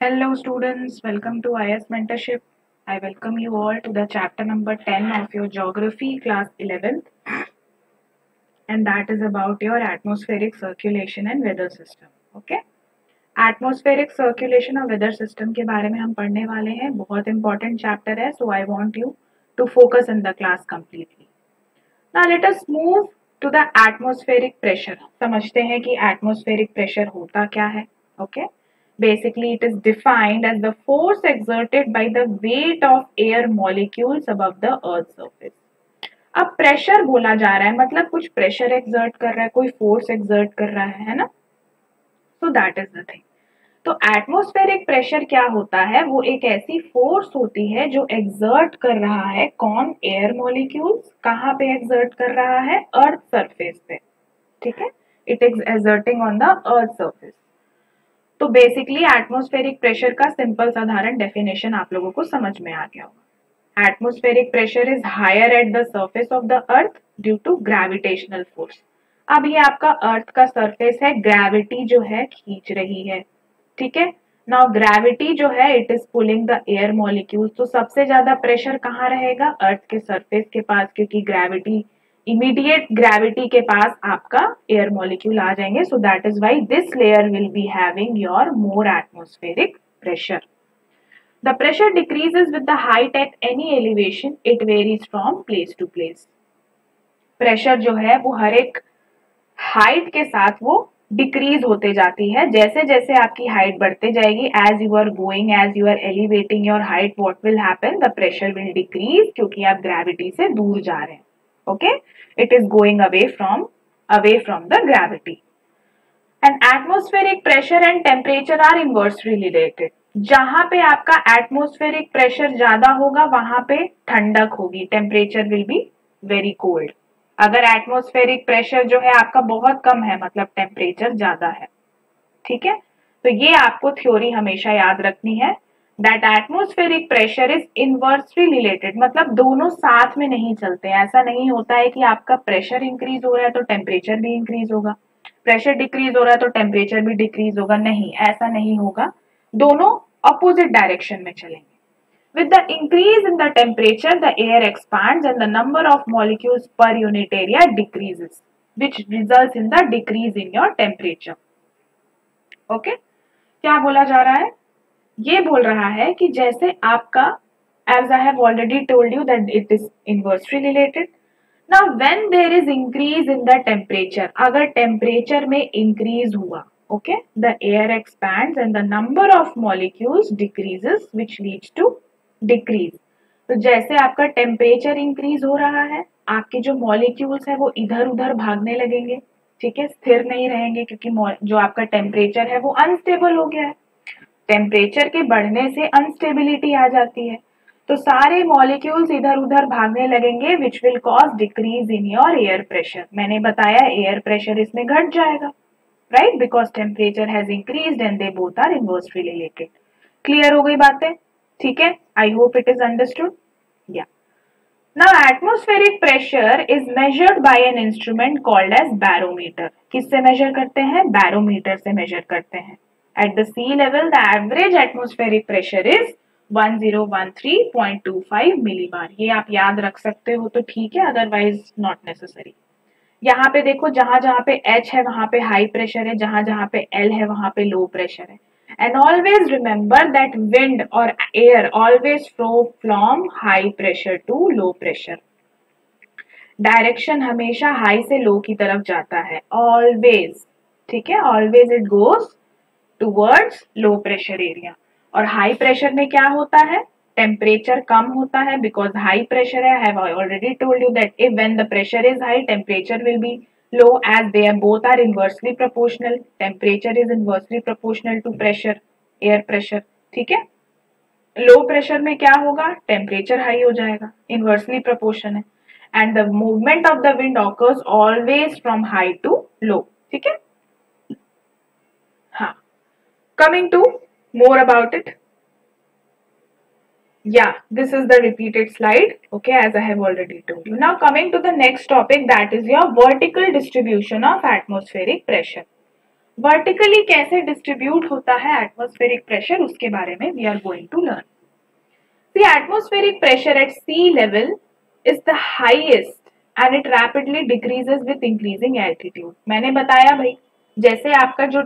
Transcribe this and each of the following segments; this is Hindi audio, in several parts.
Hello students, welcome to IS Mentorship. I welcome you all to the chapter number 10 of your Geography class 11th, and that is about your atmospheric circulation and weather system. Okay? Atmospheric circulation और weather system के बारे में हम पढ़ने वाले हैं. बहुत important chapter है, so I want you to focus in the class completely. Now let us move to the atmospheric pressure. समझते हैं कि atmospheric pressure होता क्या है. Okay? Basically, it is defined as the force exerted by the weight of air molecules above the earth's surface. अब प्रेशर बोला जा रहा है मतलब कुछ प्रेशर एक्सर्ट कर रहा है, कोई फोर्स एक्सर्ट कर रहा है ना. सो दैट इज द थिंग. तो एटमॉस्फेरिक प्रेशर क्या होता है? वो एक ऐसी फोर्स होती है जो एक्सर्ट कर रहा है. कौन? Air molecules. कहाँ पे एक्सर्ट कर रहा है? अर्थ सरफेस पे. ठीक है, it is exerting on the earth surface. तो बेसिकली एटमॉस्फेरिक प्रेशर का सिंपल साधारण डेफिनेशन आप लोगों को समझ में आ गया होगा. Atmospheric pressure is higher at the surface of the earth due to gravitational force. अब ये आपका अर्थ का सरफेस है, ग्रेविटी जो है खींच रही है. ठीक है, नाउ ग्रेविटी जो है it is pulling the air molecules. तो सबसे ज्यादा प्रेशर कहाँ रहेगा? अर्थ के सरफेस के पास, क्योंकि ग्रेविटी इमीडिएट ग्रेविटी के पास आपका एयर मॉलिक्यूल आ जाएंगे. So that is why this layer will be having your more atmospheric pressure. The pressure decreases with the height at any elevation. It varies from place to place. Pressure जो है वो हर एक हाइट के साथ वो डिक्रीज होते जाती है. जैसे जैसे आपकी हाइट बढ़ते जाएगी, as you are going, as you are elevating your height, what will happen? The pressure will decrease, क्योंकि आप ग्रेविटी से दूर जा रहे हैं. Okay, it is going away from the gravity. And atmospheric pressure and temperature are inversely related. जहां पे आपका एटमोस्फेरिक प्रेशर ज्यादा होगा वहां पे ठंडक होगी, temperature will be very cold. अगर एटमोस्फेरिक प्रेशर जो है आपका बहुत कम है मतलब टेम्परेचर ज्यादा है. ठीक है, तो ये आपको थ्योरी हमेशा याद रखनी है. That atmospheric pressure is inversely related, मतलब दोनों साथ में नहीं चलते. ऐसा नहीं होता है कि आपका प्रेशर इंक्रीज हो रहा है तो टेम्परेचर भी इंक्रीज होगा, प्रेशर डिक्रीज हो रहा है तो टेम्परेचर भी डिक्रीज होगा. नहीं, ऐसा नहीं होगा. दोनों अपोजिट डायरेक्शन में चलेंगे. With the increase in the temperature, the air expands and the number of molecules per unit area decreases, which results in the decrease in your temperature. Okay? क्या बोला जा रहा है? ये बोल रहा है कि जैसे आपका, as I have already told you that it is inversely related. Now when there is increase in the temperature, अगर temperature में increase हुआ, okay, the air expands and the number of molecules decreases, which leads to decrease. तो जैसे आपका टेम्परेचर इंक्रीज हो रहा है, आपके जो मॉलिक्यूल्स है वो इधर उधर भागने लगेंगे. ठीक है, स्थिर नहीं रहेंगे, क्योंकि जो आपका टेम्परेचर है वो अनस्टेबल हो गया है. टेम्परेचर के बढ़ने से अनस्टेबिलिटी आ जाती है, तो सारे मॉलिक्यूल्स इधर उधर भागने लगेंगे, which will cause decrease in your air pressure. मैंने बताया एयर प्रेशर इसमें घट जाएगा, right, because temperature has increased and they both are inversely related. Clear हो गई बातें? ठीक है, I hope it is understood. Yeah now atmospheric pressure is measured by an instrument called as barometer. किससे मेजर करते हैं? बैरोमीटर से मेजर करते हैं. At the sea level, the average atmospheric pressure is 1013.25 millibar. ये आप याद रख सकते हो तो ठीक है, अदरवाइज नॉट नेसेसरी. यहाँ पे देखो, जहां जहां पे H है वहां पे हाई प्रेशर है, जहां जहां पे L है वहां पे लो प्रेशर है. And always remember that wind और air always flow from high pressure to low pressure. Direction हमेशा हाई से लो की तरफ जाता है, ऑलवेज. ठीक है, always it goes towards low pressure area. और हाई प्रेशर में क्या होता है? टेम्परेचर कम होता है, बिकॉज हाई प्रेशर है. I have already told you that if when the pressure is high, temperature will be low, as they both are inversely proportional. Temperature is inversely proportional to pressure, air pressure. ठीक है, लो प्रेशर में क्या होगा? टेम्परेचर हाई हो जाएगा, इनवर्सली प्रोपोर्शन है. And the movement of the wind occurs always from high to low. ठीक है, हाँ. Coming to more about it. Yeah, this is the repeated slide. Okay, as I have already told you. Now coming to the next topic, that is your vertical distribution of atmospheric pressure. Vertically कैसे डिस्ट्रीब्यूट होता है एटमॉस्फेरिक प्रेशर, उसके बारे में we are going to learn. The atmospheric pressure at sea level is the highest and it rapidly decreases with increasing altitude. मैंने बताया भाई, जैसे आपका जो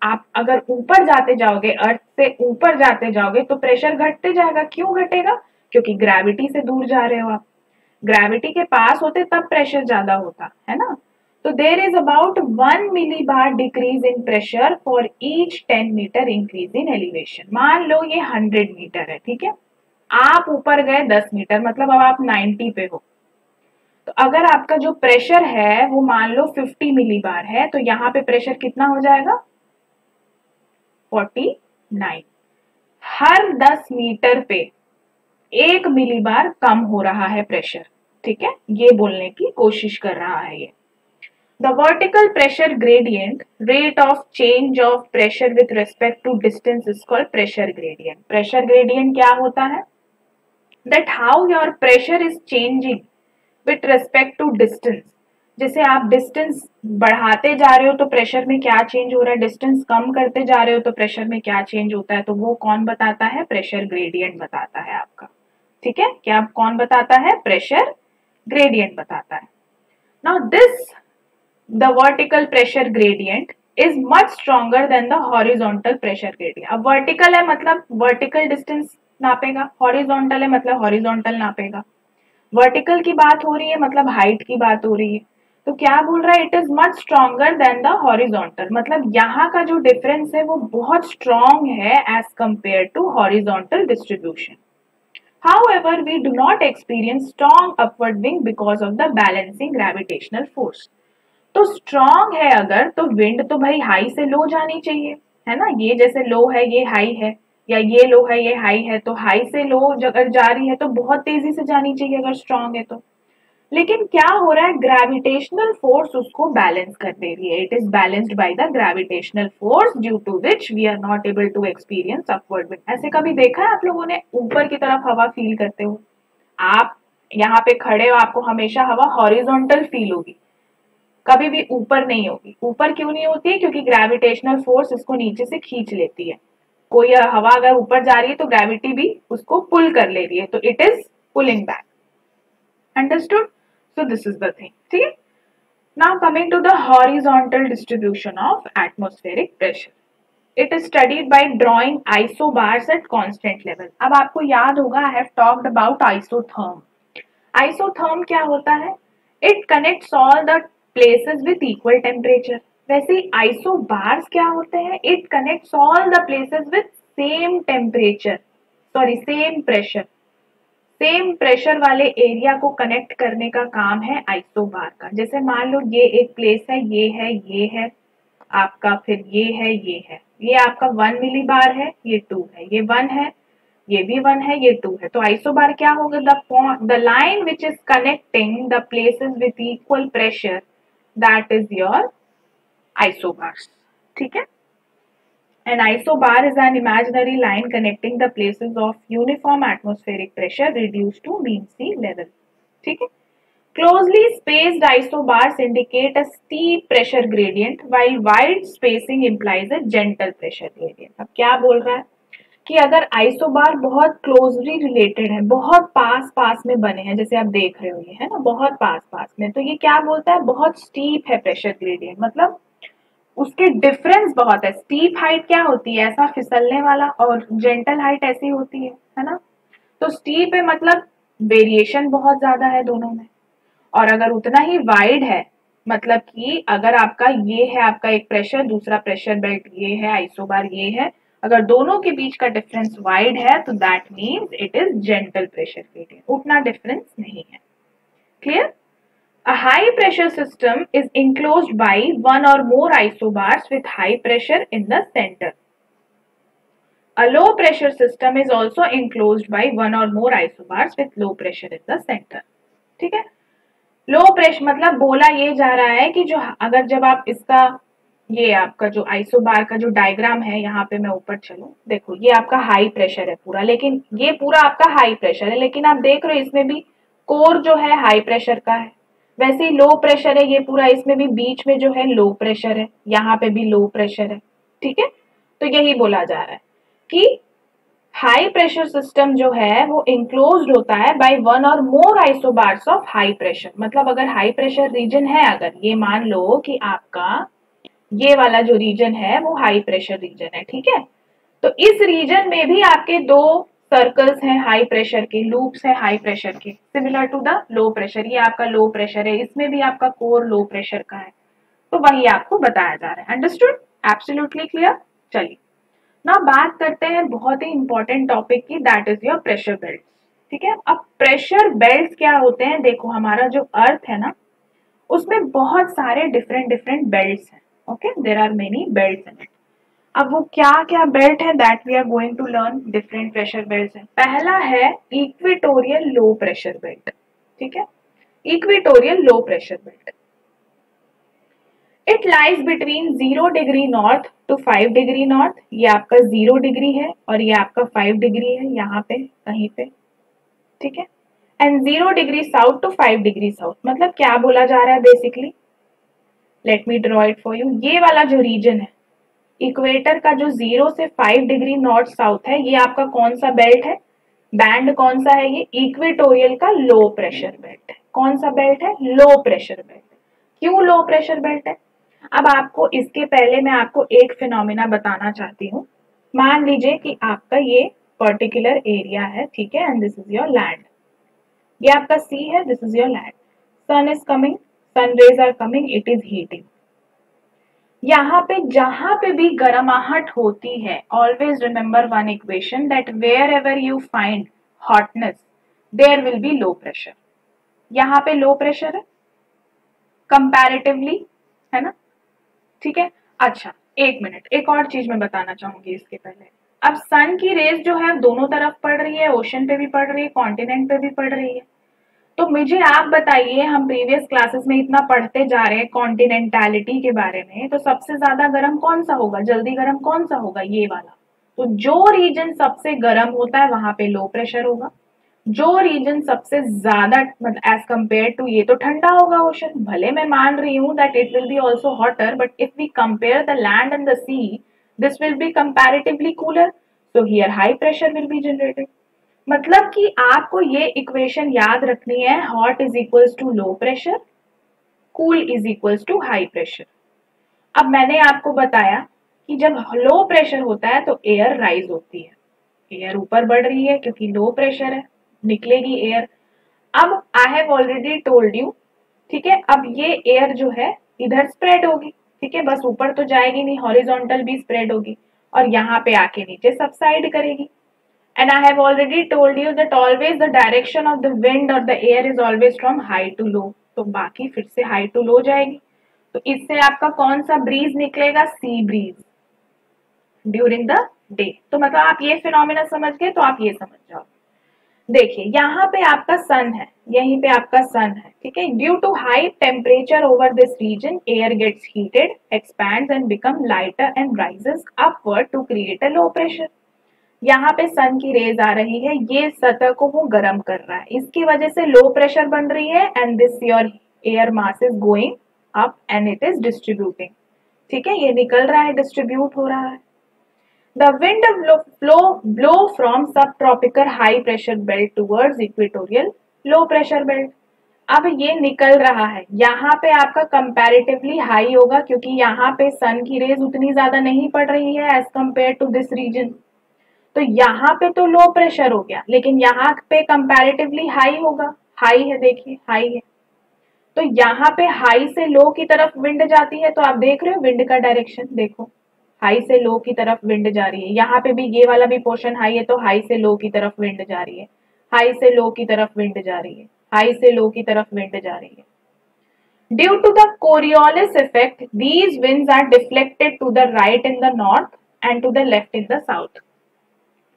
आप अगर ऊपर जाते जाओगे, अर्थ से ऊपर जाते जाओगे तो प्रेशर घटते जाएगा। क्यों घटेगा? क्योंकि ग्रेविटी से दूर जा रहे हो आप। ग्रेविटी के पास होते तब प्रेशर ज्यादा होता है ना। तो there is about 1 millibar decrease in pressure for each 10 metre increase in elevation. मान लो ये 100 मीटर है, ठीक है, आप ऊपर गए 10 मीटर, मतलब अब आप 90 पे हो। तो अगर आपका जो प्रेशर है वो मान लो 50 मिलीबार है, तो यहाँ पे प्रेशर कितना हो जाएगा? 49। हर 10 मीटर पे 1 मिलीबार कम हो रहा है प्रेशर, ठीक है, ये बोलने की कोशिश कर रहा है ये। The vertical pressure gradient, rate of change of pressure with respect to distance is called pressure gradient. Pressure gradient क्या होता है? That how your pressure is changing with respect to distance. जैसे आप डिस्टेंस बढ़ाते जा रहे हो तो प्रेशर में क्या चेंज हो रहा है, डिस्टेंस कम करते जा रहे हो तो प्रेशर में क्या चेंज होता है, तो वो कौन बताता है? प्रेशर ग्रेडियंट बताता है आपका, ठीक है। क्या कौन बताता है? प्रेशर ग्रेडियंट बताता है। Now this the vertical pressure gradient is much stronger than the horizontal pressure gradient. अब vertical है मतलब vertical distance नापेगा, horizontal है मतलब horizontal नापेगा। vertical की बात हो रही है मतलब height की बात हो रही है, तो क्या बोल रहा है? it is much stronger than the horizontal, मतलब यहाँ का जो difference है वो बहुत strong है as compared to horizontal distribution. However, we do not experience strong upward wing because of the balancing gravitational force. तो स्ट्रॉन्ग है अगर, तो विंड तो भाई हाई से लो जानी चाहिए, है ना। ये जैसे लो है ये हाई है, या ये लो है ये हाई है, तो हाई से लो अगर जा रही है तो बहुत तेजी से जानी चाहिए अगर स्ट्रॉन्ग है तो। लेकिन क्या हो रहा है? ग्रेविटेशनल फोर्स उसको बैलेंस कर दे रही है। It is balanced by the gravitational force due to which we are not able to experience upward wind. ऐसे कभी देखा है आप लोगों ने ऊपर की तरफ हवा फील करते हो? आप यहाँ पे खड़े हो, आपको हमेशा हवा हॉरिजॉन्टल फील होगी, कभी भी ऊपर नहीं होगी। ऊपर क्यों नहीं होती है? क्योंकि ग्रेविटेशनल फोर्स इसको नीचे से खींच लेती है। कोई हवा अगर ऊपर जा रही है तो ग्रेविटी भी उसको पुल कर ले रही है, तो it is pulling back. Understood? So this is the thing, ठीक है। Now coming to the horizontal distribution of atmospheric pressure. It is studied by drawing isobars at constant level. अब आपको याद होगा, I have talked about isotherm. Isotherm क्या होता है? It connects all the places with equal temperature. वैसे आइसोबार्स क्या होते हैं? It connects all the places with same temperature, sorry same pressure. Same pressure वाले एरिया को कनेक्ट करने का काम है आइसोबार का। जैसे मान लो ये एक प्लेस है, ये है आपका, फिर ये है, ये आपका 1 मिली बार है, ये 2 है, ये 1 है, ये भी 1 है, ये 2 है। तो आइसोबार क्या होगा? The line which is connecting the places with equal pressure, that is your isobars, ठीक है। An isobar is an imaginary line connecting the places of uniform atmospheric pressure reduced to mean sea level, ठीक है। Closely spaced isobars indicate a steep pressure gradient while wide spacing implies a gentle pressure gradient. अब क्या बोल रहा है कि अगर आइसोबार बहुत क्लोजली रिलेटेड है, बहुत पास पास में बने हैं, जैसे आप देख रहे हो ये है ना, बहुत पास पास में, तो ये क्या बोलता है? बहुत स्टीप है प्रेशर ग्रेडियंट, मतलब उसके डिफरेंस बहुत है। स्टीप हाइट क्या होती है? ऐसा फिसलने वाला, और जेंटल हाइट ऐसी होती है ना। तो स्टीप है मतलब वेरिएशन बहुत ज्यादा है दोनों में। और अगर उतना ही वाइड है, मतलब कि अगर आपका ये है आपका एक प्रेशर, दूसरा प्रेशर बेल्ट ये है, आइसोबार ये है, अगर दोनों के बीच का डिफरेंस वाइड है तो that means it is gentle pressure gradient, उतना डिफरेंस नहीं है। Clear? A high pressure system is enclosed by one or more isobars with high pressure in the center. A low pressure system is also enclosed by one or more isobars with low pressure in the center. ठीक है। लो प्रेशर मतलब बोला ये जा रहा है कि जो अगर जब आप इसका ये आपका जो आइसोबार का जो डायग्राम है, यहाँ पे मैं ऊपर चलूं, देखो ये आपका हाई प्रेशर है पूरा, लेकिन ये पूरा आपका हाई प्रेशर है, लेकिन आप देख रहे हो इसमें भी कोर जो है हाई प्रेशर का है। वैसे ही लो प्रेशर है ये पूरा, इसमें भी बीच में जो है लो प्रेशर है, यहाँ पे भी लो प्रेशर है, ठीक है। तो यही बोला जा रहा है कि हाई प्रेशर सिस्टम जो है वो इंक्लोज्ड होता है बाय वन और मोर आइसोबार्स ऑफ हाई प्रेशर। मतलब अगर हाई प्रेशर रीजन है, अगर ये मान लो कि आपका ये वाला जो रीजन है वो हाई प्रेशर रीजन है, ठीक है, तो इस रीजन में भी आपके दो सर्कल्स हैं हाई प्रेशर के, लूप्स हैं हाई प्रेशर के, similar to the low pressure. ये आपका लो प्रेशर है, इसमें भी आपका कोर लो प्रेशर का है, तो वही आपको बताया जा रहा है। अंडरस्टूड? Absolutely clear. चलिए ना बात करते हैं बहुत ही इंपॉर्टेंट टॉपिक की, that is your pressure belt, ठीक है। अब प्रेशर बेल्ट क्या होते हैं, देखो हमारा जो अर्थ है ना उसमें बहुत सारे डिफरेंट डिफरेंट बेल्ट्स हैं, okay, there are many belts in it. अब वो क्या क्या बेल्ट है that we are going to learn, different pressure belt है। पहला है इक्वेटोरियल लो प्रेशर बेल्ट, ठीक है, equatorial low pressure belt. It lies between 0 degree north to 5 degree north, ये आपका 0 डिग्री है और ये आपका 5 डिग्री है, यहाँ पे कहीं पे, ठीक है। And 0 degree south to 5 degree south. मतलब क्या बोला जा रहा है basically, let me draw it for you. ये वाला जो रीजन है इक्वेटर का, जो 0 से 5 डिग्री नॉर्थ साउथ है, ये आपका कौन सा बेल्ट है, बैंड कौन सा है, ये इक्वेटोरियल का लो प्रेशर बेल्ट है। कौन सा बेल्ट है, लो प्रेशर बेल्ट। क्यों लो प्रेशर बेल्ट है? अब आपको इसके पहले मैं आपको एक फिनोमिना बताना चाहती हूँ। मान लीजिए कि आपका ये पर्टिकुलर एरिया है, ठीक है, and this is your land, ये आपका सी है, this is your land, sun is coming, sun rays are coming, it is heating. यहाँ पे जहां पे भी गर्माहट होती है, always remember one equation that wherever you find hotness there will be low pressure. यहाँ पे लो प्रेशर है कंपैरेटिवली, है ना, ठीक है। अच्छा एक मिनट, एक और चीज मैं बताना चाहूंगी इसके पहले। अब सन की रेज जो है दोनों तरफ पड़ रही है, ओशन पे भी पड़ रही है, कॉन्टिनेंट पे भी पड़ रही है। तो मुझे आप बताइए, हम प्रीवियस क्लासेस में इतना पढ़ते जा रहे हैं कॉन्टिनेंटैलिटी के बारे में, तो सबसे ज्यादा गर्म कौन सा होगा, जल्दी गर्म कौन सा होगा, ये वाला। तो जो रीजन सबसे गर्म होता है वहां पे लो प्रेशर होगा, जो रीजन सबसे ज्यादा मतलब एज कंपेयर टू ये तो ठंडा होगा ओशन, भले मैं मान रही हूँ that it will be also hotter, but if we compare the land and the sea this will be comparatively cooler, so here high pressure will be generated. मतलब कि आपको ये इक्वेशन याद रखनी है, hot is equals to low pressure, cool is equals to high pressure. अब मैंने आपको बताया कि जब लो प्रेशर होता है तो एयर राइज होती है, एयर ऊपर बढ़ रही है क्योंकि लो प्रेशर है, निकलेगी एयर। अब आई हैव ऑलरेडी टोल्ड यू, ठीक है, अब ये एयर जो है इधर स्प्रेड होगी, ठीक है, बस ऊपर तो जाएगी नहीं, हॉरिजॉन्टल भी स्प्रेड होगी और यहाँ पे आके नीचे सबसाइड करेगी। And I have already told you that always the direction of the wind or the air is always from high to low. तो बाकी फिर से high to low जाएगी, तो इससे आपका कौन सा ब्रीज निकलेगा, sea breeze during the day. तो मतलब आप ये फिनोमिना समझ गए, तो आप ये समझ जाओ। देखिए यहाँ पे आपका सन है, यहीं पे आपका सन है, ठीक है। Due to high temperature over this region air gets heated, expands and become lighter and rises upward to create a low pressure. यहाँ पे सन की रेज आ रही है, ये सतह को वो गर्म कर रहा है, इसकी वजह से लो प्रेशर बन रही है and this your air mass is going up and it is distributing, ठीक है, ये निकल रहा है, डिस्ट्रीब्यूट हो रहा है। द विंड ब्लो फ्रॉम सब tropical high pressure belt towards equatorial low pressure belt. अब ये निकल रहा है, यहाँ पे आपका कंपैरेटिवली हाई होगा क्योंकि यहाँ पे सन की रेज उतनी ज्यादा नहीं पड़ रही है as compare to this region, तो यहाँ पे तो लो प्रेशर हो गया, लेकिन यहाँ पे कंपैरेटिवली हाई होगा, हाई है, देखिए हाई है, तो यहाँ पे हाई से लो की तरफ विंड जाती है, तो आप देख रहे हो विंड का डायरेक्शन, देखो हाई से लो की तरफ विंड जा रही है, यहाँ पे भी ये वाला भी पोर्शन हाई है, तो हाई से लो की तरफ विंड जा रही है, हाई से लो की तरफ विंड जा रही है, हाई से लो की तरफ विंड जा रही है। Due to the Coriolis effect, these winds are deflected to the right in the north and to the left in the south.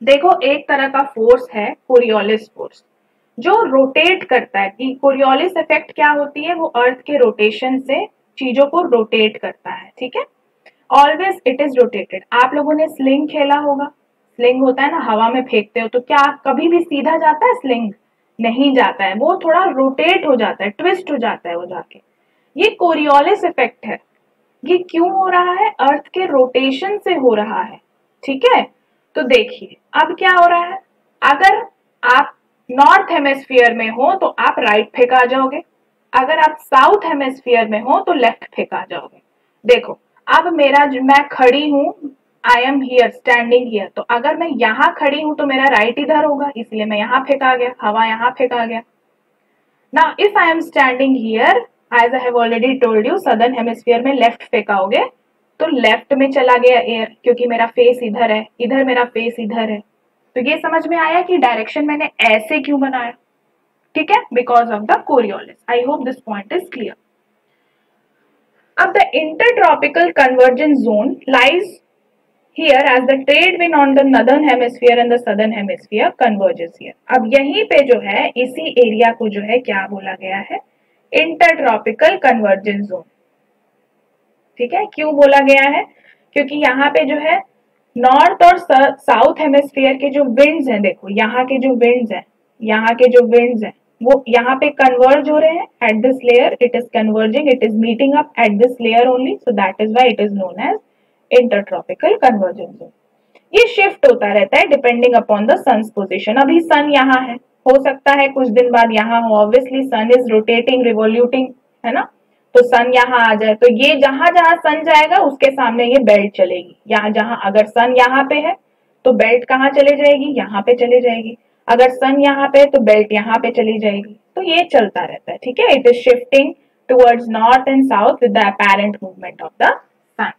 देखो एक तरह का फोर्स है कोरियोलिस फोर्स, जो रोटेट करता है। कि कोरियोलिस इफेक्ट क्या होती है, वो अर्थ के रोटेशन से चीजों को रोटेट करता है, ठीक है, ऑलवेज इट इज रोटेटेड। आप लोगों ने स्लिंग खेला होगा, स्लिंग होता है ना, हवा में फेंकते हो, तो क्या कभी भी सीधा जाता है स्लिंग, नहीं जाता है, वो थोड़ा रोटेट हो जाता है, ट्विस्ट हो जाता है वो जाके। ये कोरियोलिस इफेक्ट है। ये क्यों हो रहा है? अर्थ के रोटेशन से हो रहा है। ठीक है, तो देखिए अब क्या हो रहा है। अगर आप नॉर्थ हेमिस्फीयर में हो तो आप राइट फेंका जाओगे, अगर आप साउथ हेमिस्फीयर में हो तो लेफ्ट फेंका जाओगे। देखो अब मैं खड़ी हूं, I am here standing here, तो अगर मैं यहां खड़ी हूं तो मेरा राइट इधर होगा, इसलिए मैं यहां फेंका गया, हवा यहां फेंका गया। Now if I am standing here, as I have already told you, southern hemisphere में लेफ्ट फेंकाओगे तो लेफ्ट में चला गया एयर, क्योंकि मेरा फेस इधर है, इधर मेरा फेस इधर है। तो ये समझ में आया कि डायरेक्शन मैंने ऐसे क्यों बनाया। ठीक है, because of the Coriolis. I hope this point is clear. अब the intertropical convergence zone lies here as the trade wind on the northern hemisphere and the southern hemisphere converges here। अब यहीं पे जो है इसी एरिया को जो है क्या बोला गया है? Intertropical convergence zone. ठीक है, क्यों बोला गया है? क्योंकि यहाँ पे जो है नॉर्थ और साउथ हेमिस्फीयर के जो विंड्स हैं, देखो यहाँ के जो विंड्स हैं, यहाँ के जो विंड्स हैं वो यहाँ पे कन्वर्ज हो रहे हैं at this layer, it is converging, it is meeting up at this layer only, so that is why it is known as intertropical convergence zone. ये शिफ्ट होता रहता है depending upon the sun's position. अभी सन यहाँ है, हो सकता है कुछ दिन बाद यहाँ हो, ऑब्वियसली सन इज रोटेटिंग रिवोल्यूटिंग, है ना, तो सन यहाँ आ जाए तो ये जहां जहां सन जाएगा उसके सामने ये बेल्ट चलेगी। यहाँ जहां अगर सन यहाँ पे है तो बेल्ट कहाँ चले जाएगी? यहाँ पे चले जाएगी। अगर सन यहाँ पे तो बेल्ट यहाँ पे चली जाएगी। तो ये चलता रहता है। ठीक है, it is shifting towards north and south with the apparent movement of the sun.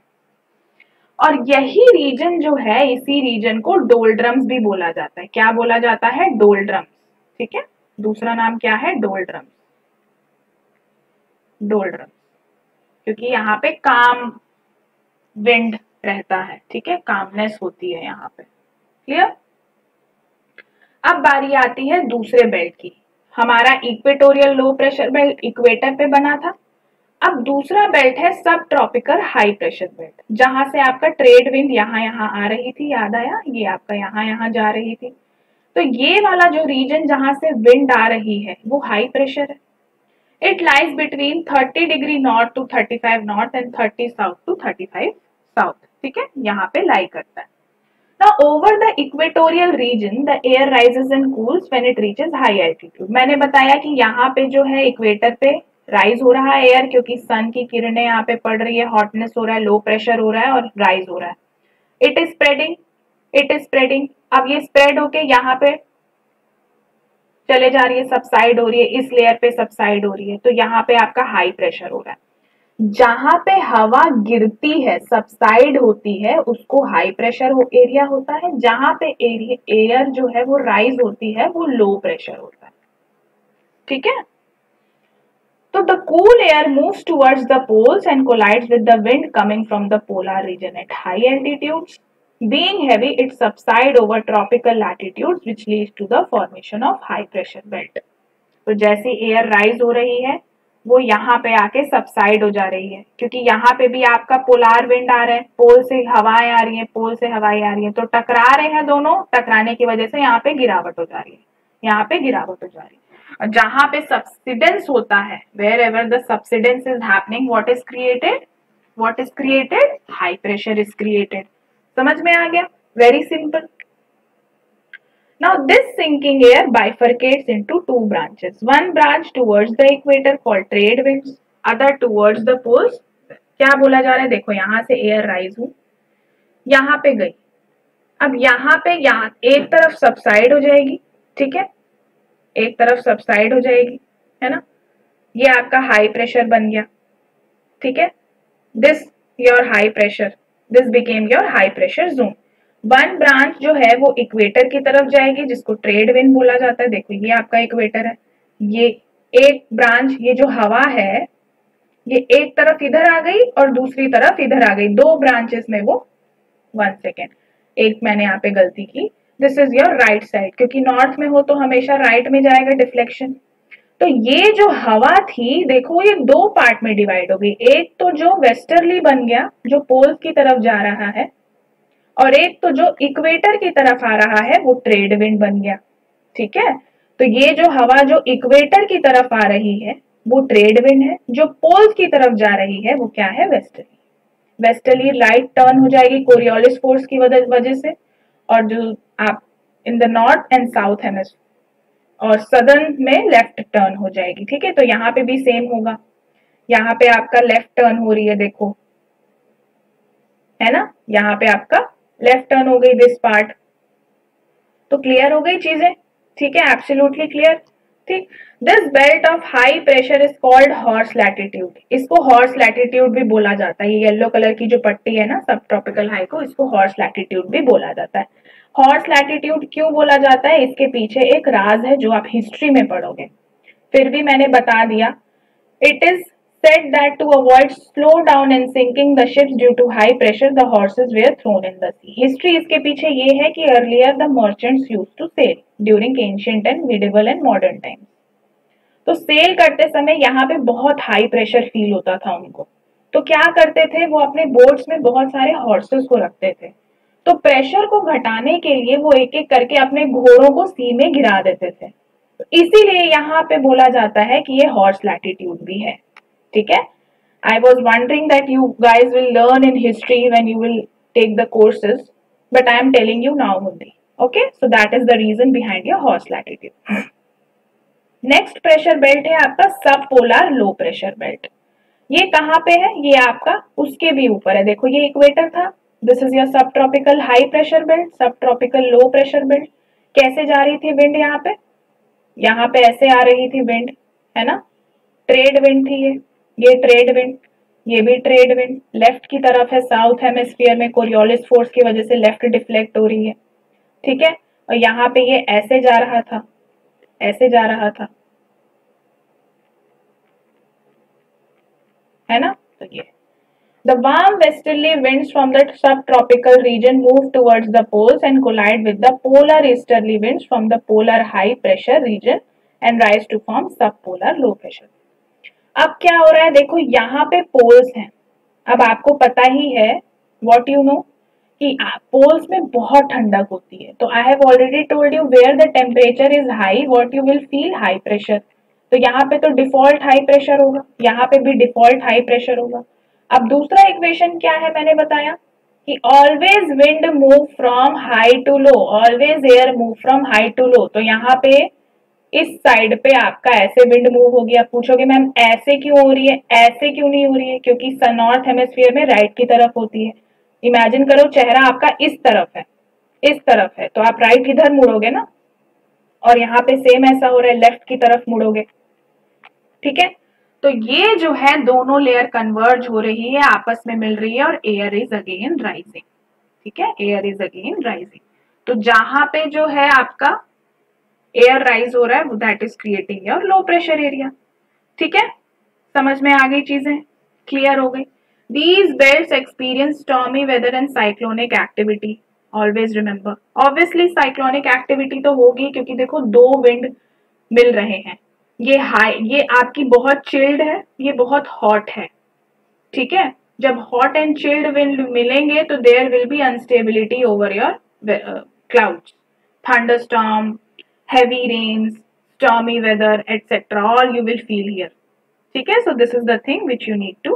और यही रीजन जो है, इसी रीजन को डोल्ड्रम्स भी बोला जाता है। क्या बोला जाता है? डोल्ड्रम्स। ठीक है, दूसरा नाम क्या है? डोल्ड्रम्स। डोल्ड्रम्स, क्योंकि यहाँ पे काम विंड रहता है। ठीक है, कामनेस होती है यहाँ पे। क्लियर? अब बारी आती है दूसरे बेल्ट की। हमारा equatorial low pressure belt equator पे बना था। अब दूसरा बेल्ट है सब ट्रॉपिकल हाई प्रेशर बेल्ट, जहां से आपका ट्रेड विंड यहाँ आ रही थी, याद आया? ये आपका यहाँ जा रही थी। तो ये वाला जो रीजन जहां से विंड आ रही है वो हाई प्रेशर है। It lies between 30 degree north to 35 north and 30 south to 35 south. ठीक है, यहाँ पे लाई करता है। Now over the equatorial region the air rises and cools when it reaches high altitude। मैंने बताया कि यहाँ पे जो है इक्वेटर पे राइज हो रहा है एयर, क्योंकि सन की किरणें यहाँ पे पड़ रही है, हॉटनेस हो रहा है, लो प्रेशर हो रहा है और राइज हो रहा है। It is spreading, it is spreading. अब ये स्प्रेड होके यहाँ पे चले जा रही है, सबसाइड हो रही है, इस लेयर पे सबसाइड हो रही है, तो यहाँ पे आपका हाई प्रेशर हो रहा है। जहां पे हवा गिरती है, सबसाइड होती है, उसको हाई प्रेशर एरिया होता है। जहां पे एयर जो है वो राइज होती है वो लो प्रेशर होता है। ठीक है, तो the cool air moves towards the poles and collides with the wind coming from the polar region at high altitudes। Being heavy, it subsides over tropical latitudes, which leads to the formation of high pressure belt। तो जैसे एयर राइज हो रही है वो यहाँ पे आके सबसाइड हो जा रही है, क्योंकि यहाँ पे भी आपका पोलार विंड आ रहा है, पोल से हवाएं आ रही है, पोल से हवाएं आ रही है, तो टकरा रहे हैं दोनों, टकराने की वजह से यहाँ पे गिरावट हो जा रही है, यहाँ पे गिरावट हो जा रही है। और जहां पे सबसिडेंस होता है, wherever the subsidence is happening, what is created? High pressure is created. समझ में आ गया? Very simple. Now this sinking air bifurcates into two branches. One branch towards the equator called trade winds, other towards the poles। क्या बोला जा रहा है? देखो यहाँ से एयर राइज हुई, यहाँ पे गई, अब यहाँ पे यहाँ एक तरफ सबसाइड हो जाएगी। ठीक है, एक तरफ सबसाइड हो जाएगी, है ना, ये आपका हाई प्रेशर बन गया। ठीक है, this your high pressure, this became your high pressure zone. One branch जो है वो इक्वेटर की तरफ जाएगी, जिसको ट्रेड विंड बोला जाता है। देखो ये आपका इक्वेटर है, ये एक ब्रांच, ये जो हवा है ये एक तरफ इधर आ गई और दूसरी तरफ इधर आ गई, दो ब्रांचेस में वो, 1 सेकेंड, एक मैंने यहाँ पे गलती की, this is your right side, क्योंकि नॉर्थ में हो तो हमेशा राइट में जाएगा डिफ्लेक्शन। तो ये जो हवा थी, देखो ये दो पार्ट में डिवाइड हो गई, एक तो जो वेस्टर्ली बन गया जो पोल्स की तरफ जा रहा है, और एक तो जो इक्वेटर की तरफ आ रहा है वो ट्रेड विंड बन गया। ठीक है, तो ये जो हवा जो इक्वेटर की तरफ आ रही है वो ट्रेड विंड है, जो पोल्स की तरफ जा रही है वो क्या है, वेस्टर्ली। वेस्टर्ली राइट टर्न हो जाएगी कोरियोलिस फोर्स की वजह से, और जो आप in the north and south hemisphere और सदर्न में लेफ्ट टर्न हो जाएगी। ठीक है, तो यहाँ पे भी सेम होगा, यहाँ पे आपका लेफ्ट टर्न हो रही है, देखो है ना, यहाँ पे आपका लेफ्ट टर्न हो गई दिस पार्ट। तो क्लियर हो गई चीजें, ठीक है, एब्सोल्युटली क्लियर। ठीक, this belt of high pressure is called horse latitude. इसको हॉर्स लैटिट्यूड भी बोला जाता है, ये येलो कलर की जो पट्टी है ना सब ट्रॉपिकल हाई को, इसको हॉर्स लैटिट्यूड भी बोला जाता है। हॉर्स लैटिट्यूड क्यों बोला जाता है, इसके पीछे एक राज है जो आप हिस्ट्री में पढ़ोगे, फिर भी मैंने बता दिया। It is said that to avoid slow down and sinking the ships due to high pressure, the horses were thrown in the sea. History इसके पीछे ये है कि earlier the merchants used to sail during ancient and medieval and modern times. तो सेल करते समय यहाँ पे बहुत हाई प्रेशर फील होता था उनको, तो क्या करते थे वो अपने बोट्स में बहुत सारे हॉर्सेस को रखते थे, तो प्रेशर को घटाने के लिए वो एक एक करके अपने घोड़ों को सी में गिरा देते थे। तो इसीलिए यहाँ पे बोला जाता है कि ये हॉर्स लैटिट्यूड भी है। ठीक है, I was wondering that you guys will learn in history when you will take the courses, but I am telling you now only. Okay, so that is the reason behind your horse latitude. Next pressure belt है आपका सब पोलर लो प्रेशर बेल्ट। ये कहाँ पे है, ये आपका उसके भी ऊपर है, देखो ये इक्वेटर था, दिस इज योर सब ट्रॉपिकल हाई प्रेशर बेल्ट, सब ट्रॉपिकल लो प्रेशर बेल्ट। कैसे जा रही थी विंड, यहाँ पे ऐसे आ रही थी विंड, है ना, ट्रेड विंड थी ये ट्रेड विंड, ये भी ट्रेड विंड, लेफ्ट की तरफ है, साउथ हेमिस्फीयर में कोरियोलिस फोर्स की वजह से लेफ्ट डिफ्लेक्ट हो रही है। ठीक है, और यहाँ पे ये ऐसे जा रहा था, ऐसे जा रहा था, है ना। तो ये the warm westerly winds from the subtropical region move towards the poles and collide with the polar easterly winds from the polar high pressure region and rise to form subpolar low pressure. अब क्या हो रहा है, देखो यहाँ पे पोल्स हैं, अब आपको पता ही है व्हाट यू नो कि पोल्स में बहुत ठंडक होती है, तो I have already told you where the temperature is high what you will feel high pressure. तो यहाँ पे तो डिफॉल्ट हाई प्रेशर होगा, यहाँ पे भी डिफॉल्ट हाई प्रेशर होगा। अब दूसरा इक्वेशन क्या है, मैंने बताया कि always wind move from high to low, always air move from high to low. तो यहाँ पे इस साइड पे आपका ऐसे विंड मूव होगी। आप पूछोगे मैम ऐसे क्यों हो रही है, ऐसे क्यों नहीं हो रही है, क्योंकि नॉर्थ हेमिस्फीयर में राइट की तरफ होती है। इमेजिन करो चेहरा आपका इस तरफ है, इस तरफ है, तो आप राइट इधर मुड़ोगे ना, और यहाँ पे सेम ऐसा हो रहा है, लेफ्ट की तरफ मुड़ोगे। ठीक है, तो ये जो है दोनों लेयर कन्वर्ज हो रही है, आपस में मिल रही है, और एयर इज अगेन राइजिंग। ठीक है, एयर इज अगेन राइजिंग। तो जहां पे जो है आपका एयर राइज हो रहा है that is creating your low pressure area. ठीक है, समझ में आ गई चीजें, क्लियर हो गई। These belts experience stormy weather and cyclonic activity. Always remember, obviously cyclonic activity तो होगी क्योंकि देखो दो विंड मिल रहे हैं, ये हाई, ये आपकी बहुत चिल्ड है, ये बहुत हॉट है। ठीक है, जब हॉट एंड चिल्ड विंड मिलेंगे तो there will be instability over your clouds, thunderstorm, heavy rains, stormy weather, etc. All you will feel here. ठीक है, so this is the thing which you need to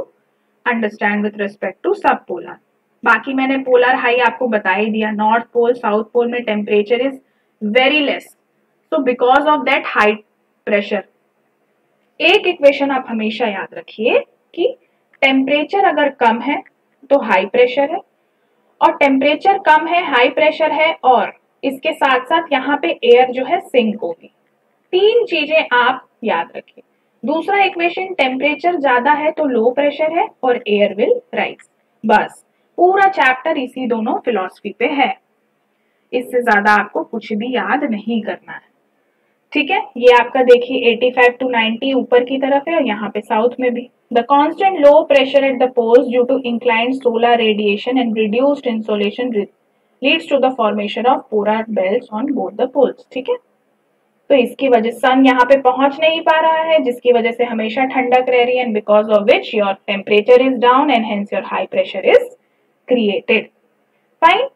understand with respect to subpolar. बाकी मैंने पोलर हाई आपको बता ही दिया, नॉर्थ पोल साउथ पोल में temperature is very less, so because of that high pressure. एक इक्वेशन आप हमेशा याद रखिए कि टेम्परेचर अगर कम है तो हाई प्रेशर है, और टेम्परेचर कम है हाई प्रेशर है, और इसके साथ साथ यहाँ पे एयर जो है सिंक होगी। तीन चीजें आप याद रखिए। दूसरा इक्वेशन, टेम्परेचर ज्यादा है तो लो प्रेशर है और एयर विल राइज। बस पूरा चैप्टर इसी दोनों फिलॉसफी पे है, इससे ज्यादा आपको कुछ भी याद नहीं करना है। ठीक है, ये आपका देखिए 85 to 90 ऊपर की तरफ है, और यहाँ पे साउथ में भी। The constant low pressure at the poles due to inclined solar radiation and reduced insolation leads to the formation of polar belts on both the poles. ठीक है, तो इसकी वजह सन यहाँ पे पहुंच नहीं पा रहा है, जिसकी वजह से हमेशा ठंडक रह रही है, and because of which your temperature is down and hence your high pressure is created. Fine,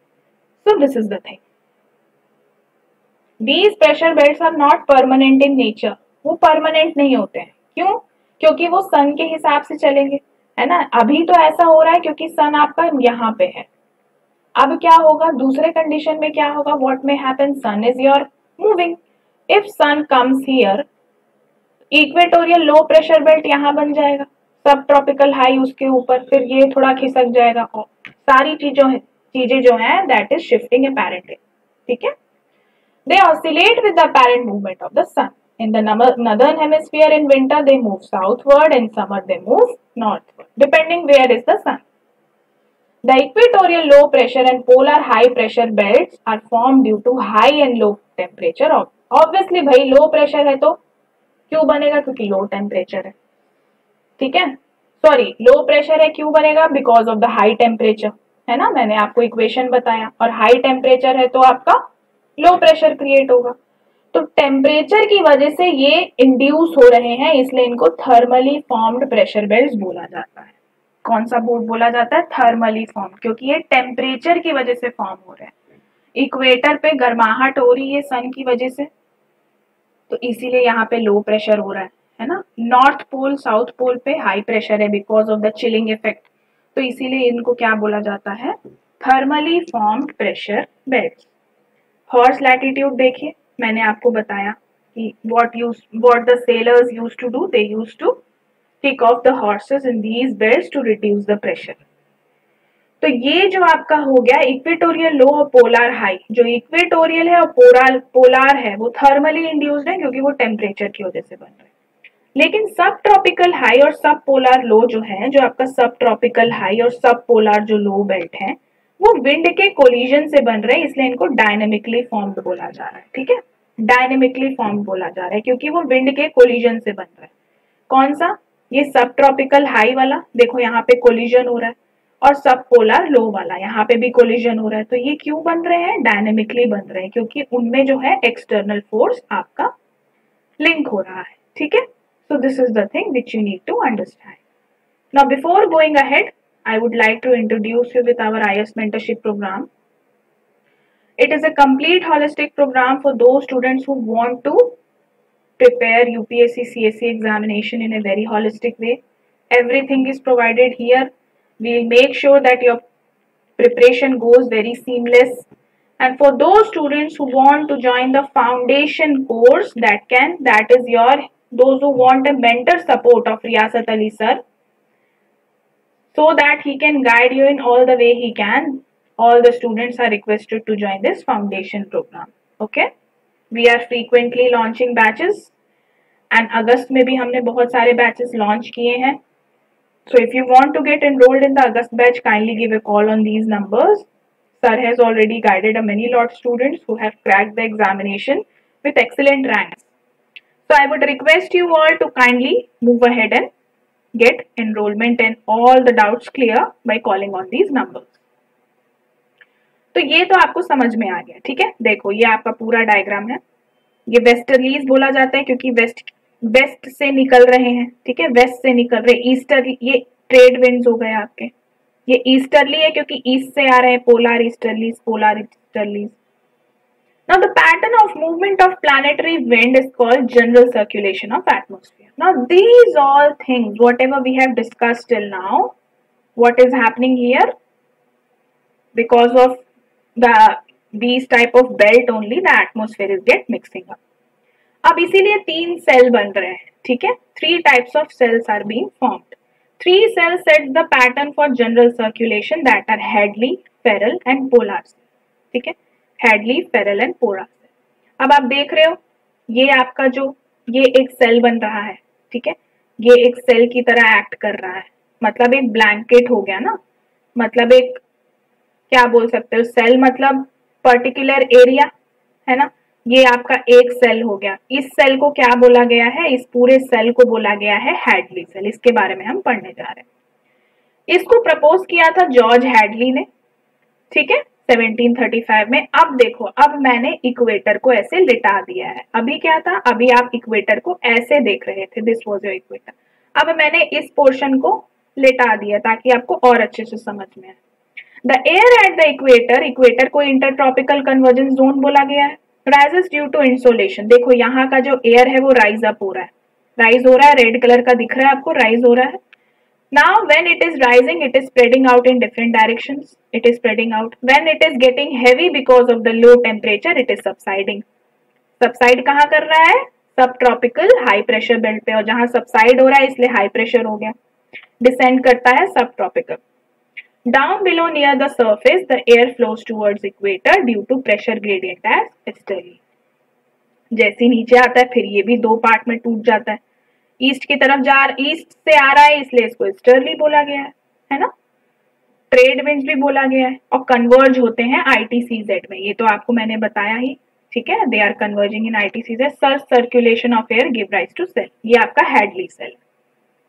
so this is the thing. These pressure belts are not permanent in nature, वो परमानेंट नहीं होते हैं। क्यों? क्योंकि वो सन के हिसाब से चलेंगे, है ना। अभी तो ऐसा हो रहा है क्योंकि सन आपका यहाँ पे है। अब क्या होगा दूसरे कंडीशन में, क्या होगा, what may happen, sun is your moving, if sun comes here, equatorial low pressure belt यहाँ बन जाएगा, सब ट्रॉपिकल हाई उसके ऊपर, फिर ये थोड़ा खिसक जाएगा, और सारी चीजें जो है दैट इज शिफ्टिंग अपैरेंटली, ठीक है। They oscillate with the apparent movement of the sun. In the northern hemisphere in winter they move southward, in summer they move northward, depending where is the sun. The equatorial low pressure and polar high pressure belts are formed due to high and low temperature. Obviously भाई low pressure है तो क्यों बनेगा, क्योंकि low temperature है, ठीक है। सॉरी, लो प्रेशर है, क्यों बनेगा, because of the high temperature, है ना, मैंने आपको इक्वेशन बताया, और हाई टेम्परेचर है तो आपका लो प्रेशर क्रिएट होगा। तो टेम्परेचर की वजह से ये इंड्यूस हो रहे हैं, इसलिए इनको थर्मली फॉर्म्ड प्रेशर बेल्ट्स बोला जाता है। कौन सा बोर्ड बोला जाता है, थर्मली फॉर्म, क्योंकि ये टेम्परेचर की वजह से फॉर्म हो रहे हैं। इक्वेटर पे गर्माहट हो रही है सन की वजह से, तो इसीलिए यहाँ पे लो प्रेशर हो रहा है ना। नॉर्थ पोल साउथ पोल पे हाई प्रेशर है because of the chilling effect, तो इसीलिए इनको क्या बोला जाता है, thermally formed pressure belts. Horse latitude देखिए, मैंने आपको बताया कि what the sailors used to do, they used to kick off the horses in these belts to reduce the pressure. तो ये जो आपका हो गया इक्वेटोरियल लो और पोलार हाई, जो इक्वेटोरियल है और पोलार है वो थर्मली इंड्यूस्ड है क्योंकि वो टेम्परेचर की वजह से बन रहे हैं। लेकिन सब ट्रॉपिकल हाई और सब पोलार लो जो है, जो आपका सब ट्रॉपिकल हाई और सब पोलार जो लो बेल्ट है, वो विंड के कोलिजन से बन रहे हैं, इसलिए इनको डायनेमिकली फॉर्म्ड बोला जा रहा है, ठीक है। डायनेमिकली फॉर्म्ड बोला जा रहा है क्योंकि वो विंड के कोलिजन से बन रहा है। कौन सा, ये सब ट्रॉपिकल हाई वाला, देखो यहाँ पे कोलिजन हो रहा है, और सब पोलर लो वाला यहाँ पे भी कोलिजन हो रहा है। तो ये क्यों बन रहे हैं, डायनेमिकली बन रहे हैं, क्योंकि उनमें जो है एक्सटर्नल फोर्स आपका लिंक हो रहा है, ठीक है। So this is the thing which you need to understand. Now before going ahead, I would like to introduce you with our IS mentorship program. It is a complete holistic program for those students who want to prepare UPSC CSE examination in a very holistic way. Everything is provided here. We'll make sure that your preparation goes very seamless. And for those students who want to join the foundation course, that is those who want a mentor support of Riyasat Ali sir, so that he can guide you in all the way he can, all the students are requested to join this foundation program. Okay, we are frequently launching batches and August में भी हमने बहुत सारे batches launch किए हैं. So if you want to get enrolled in the August batch, kindly give a call on these numbers. Sir has already guided a many lot students who have cracked the examination with excellent ranks. So I would request you all to kindly move ahead and get enrollment and all the doubts clear by calling on these numbers. तो ये तो आपको समझ में आ गया, ठीक है। देखो ये आपका पूरा डायग्राम है, ये वेस्टर्लीज बोला जाता है क्योंकि वेस्ट से निकल रहे हैं, ठीक है, वेस्ट से निकल रहे, ईस्टर्ली, ये ट्रेड विंड्स हो गए आपके, ये ईस्टर्ली है क्योंकि ईस्ट से आ रहे हैं, polar easterlies. Now the pattern of movement of planetary wind is called general circulation of atmosphere. Now these all things, whatever we have discussed till now, what is happening here? Because of these type of belt only, the atmosphere is get mixing up. अब इसीलिए 3 सेल बन रहे हैं, ठीक है, 3 types of cells are being formed. 3 cells set the pattern for general circulation, that are Hadley, Ferrel and Polar cell, ठीक है, Hadley, Ferrel and Polar cell. अब आप देख रहे हो ये आपका जो ये एक सेल बन रहा है, ठीक है, ये एक सेल की तरह एक्ट कर रहा है, मतलब एक ब्लैंकेट हो गया ना, मतलब एक क्या बोल सकते हो, सेल मतलब पर्टिकुलर एरिया, है ना। ये आपका एक सेल हो गया, इस सेल को क्या बोला गया है, इस पूरे सेल को बोला गया है हैडली सेल, इसके बारे में हम पढ़ने जा रहे हैं। इसको प्रपोज किया था जॉर्ज हैडली ने, ठीक है, 1735 में। अब देखो, अब मैंने इक्वेटर को ऐसे लिटा दिया है, अभी क्या था, अभी आप इक्वेटर को ऐसे देख रहे थे, दिस वाज योर इक्वेटर, अब मैंने इस पोर्शन को लिटा दिया ताकि आपको और अच्छे से समझ में आए। The air at the equator, equator को इंटरट्रॉपिकल कन्वर्जेंस जोन बोला गया है, राइजेस ड्यू टू इंसोलेशन, देखो यहाँ का जो एयर है वो राइज अप हो रहा है, राइज हो रहा है, रेड कलर का दिख रहा है आपको, राइज हो रहा है. Now when it is rising, it is spreading out in different directions. It is spreading out. When it is getting heavy because of the low temperature, it is subsiding. Subside कहाँ कर रहा है? सब ट्रॉपिकल हाई प्रेशर बेल्ट पे, और जहां सबसाइड हो रहा है इसलिए हाई प्रेशर हो गया. डिसेंड करता है सब tropical. Down below near the surface, the air flows towards equator due to pressure gradient as easterly. जैसे नीचे आता है फिर ये भी दो पार्ट में टूट जाता है. ईस्ट की तरफ ईस्ट से आ रहा है इसलिए इसको ईस्टर्ली बोला गया है ना. ट्रेड विंड्स भी बोला गया है, और कन्वर्ज होते हैं ITCZ में, ये तो आपको मैंने बताया ही. ठीक है, they are converging in ITCZ. Circulation of air give rise to cell. ये आपका हैडली सेल.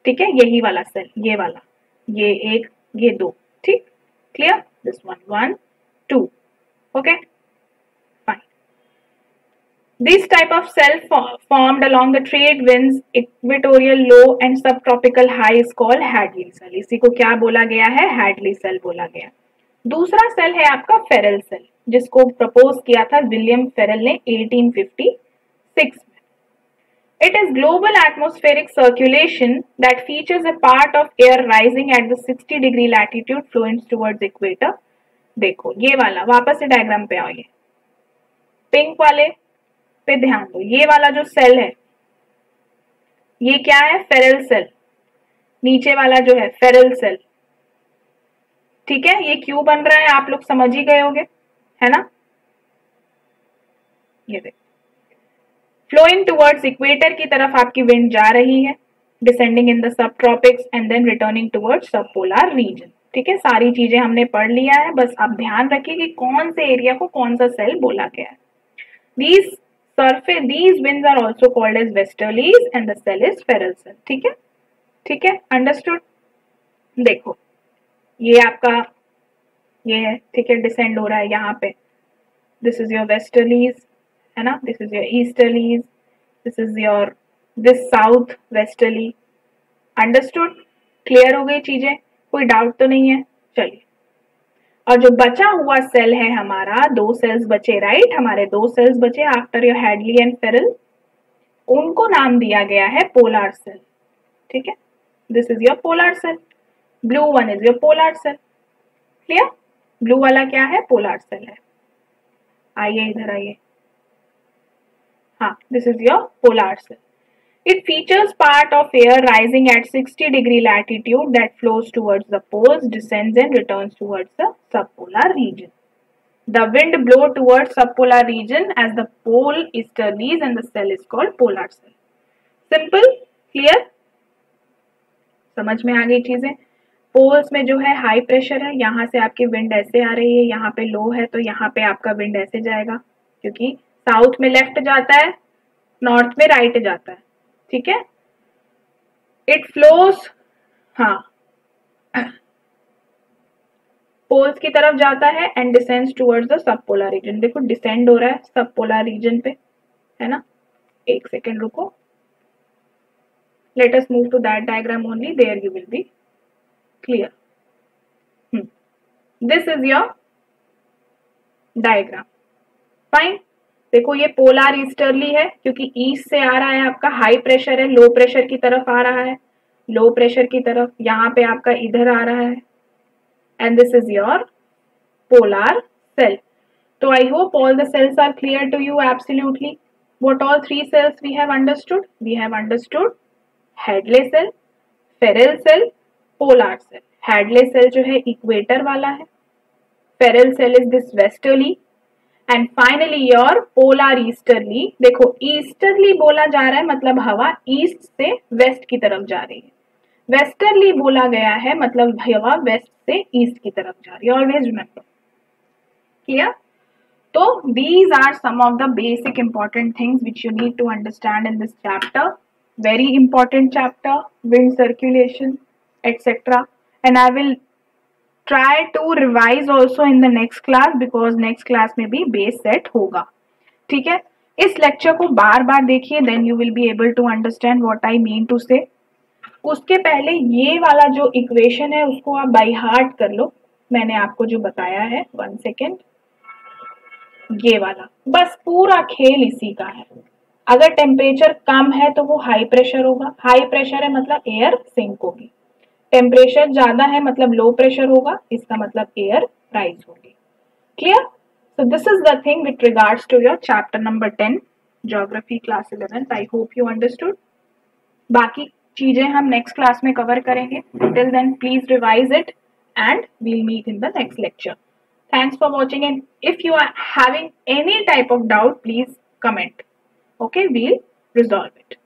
ठीक है, यही वाला सेल, ये वाला, ये एक, ये दो. ठीक, clear. This one 1 2. Okay. This type of cell formed along the trade winds, equatorial low and subtropical high is called Hadley cell. इसी को क्या बोला गया है? Hadley cell बोला गया. दूसरा सेल है आपका फेरल सेल, जिसको प्रपोज किया था विलियम फेरल ने 1856 में. It is global atmospheric circulation that features a part of air rising at the 60-degree latitude flowing towards equator. देखो ये वाला, वापस से डायग्राम पे आओ. ये पिंक वाले पे ध्यान दो. ये वाला जो सेल है ये क्या है? Ferrel cell. नीचे वाला जो है फेरल सेल. ठीक है, ये क्यों बन रहा है आप लोग समझ ही गए होंगे, है ना. ये देखो, फ्लोइंग टुवर्ड्स इक्वेटर की तरफ आपकी विंड जा रही है, descending in the sub tropics and then returning towards sub polar region. ठीक है, सारी चीजें हमने पढ़ लिया है, बस आप ध्यान रखिए कि कौन से एरिया को कौन सा सेल बोला गया है. These winds are also called as westerlies and the cell is feral cell. ठीक है, ठीक है, अंडरस्टूड. देखो ये आपका ये है, ठीक है, डिसेंड हो रहा है यहाँ पे. दिस इज योर वेस्टर्लीज, है ना. This is your easterlies, this is your this south westerly. Understood, clear हो गई चीजें, कोई डाउट तो नहीं है. चलिए, और जो बचा हुआ सेल है हमारा, दो सेल्स बचे, राइट. हमारे दो सेल्स बचे after your Hadley and Ferrel, उनको नाम दिया गया है पोलर सेल. ठीक है, this is your polar cell. Blue one is your polar cell. Clear. Blue वाला क्या है? पोलर सेल है. आइए इधर आइए. हाँ, this is your polar cell. It features part of air rising at 60-degree latitude that flows towards the poles, descends and returns towards the subpolar region. The wind blows towards subpolar region as the pole easterlies and the cell is called polar cell. Simple, clear? समझ में आ गई चीजें. पोल्स में जो है हाई प्रेशर है, यहाँ से आपकी विंड ऐसे आ रही है, यहाँ पे लो है तो यहाँ पे आपका विंड ऐसे जाएगा, क्योंकि साउथ में लेफ्ट जाता है, नॉर्थ में राइट जाता है. ठीक है. इट फ्लोज, हाँ, पोल्स की तरफ जाता है and descends towards the sub polar reason. देखो डिसेंड हो रहा है सब पोलर रीजन पे, है ना. एक सेकेंड रुको. Let us move to that diagram only, there you will be clear. This is your diagram. Fine. देखो ये पोलर ईस्टर्ली है, क्योंकि ईस्ट से आ रहा है आपका, हाई प्रेशर है, लो प्रेशर की तरफ आ रहा है, लो प्रेशर की तरफ यहाँ पे आपका इधर आ रहा है. And this is your polar cell. तो I hope all the cells are clear to you. Absolutely. What all three cells we have understood? We have understood Hadley cell, Ferrel cell, polar cell. Hadley cell जो है इक्वेटर वाला है, Ferrel cell is this westerly, and finally your polar easterly. देखो ईस्टर्ली बोला जा रहा है मतलब हवा ईस्ट से वेस्ट की तरफ जा रही है. वेस्टर्ली बोला गया है मतलब हवा वेस्ट से ईस्ट की तरफ जा रही है. Always remember. क्लियर. तो these are some of the basic important things which you need to understand in this chapter. Very important chapter, wind circulation, etc. And I will try to revise also in the next class because next class में भी base set होगा. ठीक है. इस लेक्चर को बार बार देखिए, then you will be able to understand what I mean to say. उसके पहले ये वाला जो इक्वेशन है उसको आप बाय हार्ट कर लो, मैंने आपको जो बताया है. 1 सेकेंड. ये वाला, बस पूरा खेल इसी का है। अगर टेम्परेचर कम है तो वो हाई प्रेशर होगा, हाई प्रेशर है मतलब एयर सिंक होगी, टेम्परेचर ज्यादा है मतलब लो प्रेशर होगा, इसका मतलब एयर राइज होगी। Clear? So this is the thing with regards to your chapter number 10 geography class 11th. I hope you understood. बाकी चीजें हम नेक्स्ट क्लास में कवर करेंगे. Till then please revise it and we'll meet in the next lecture. Thanks for watching, and if you are having any type of doubt, please comment. Okay, we'll resolve it.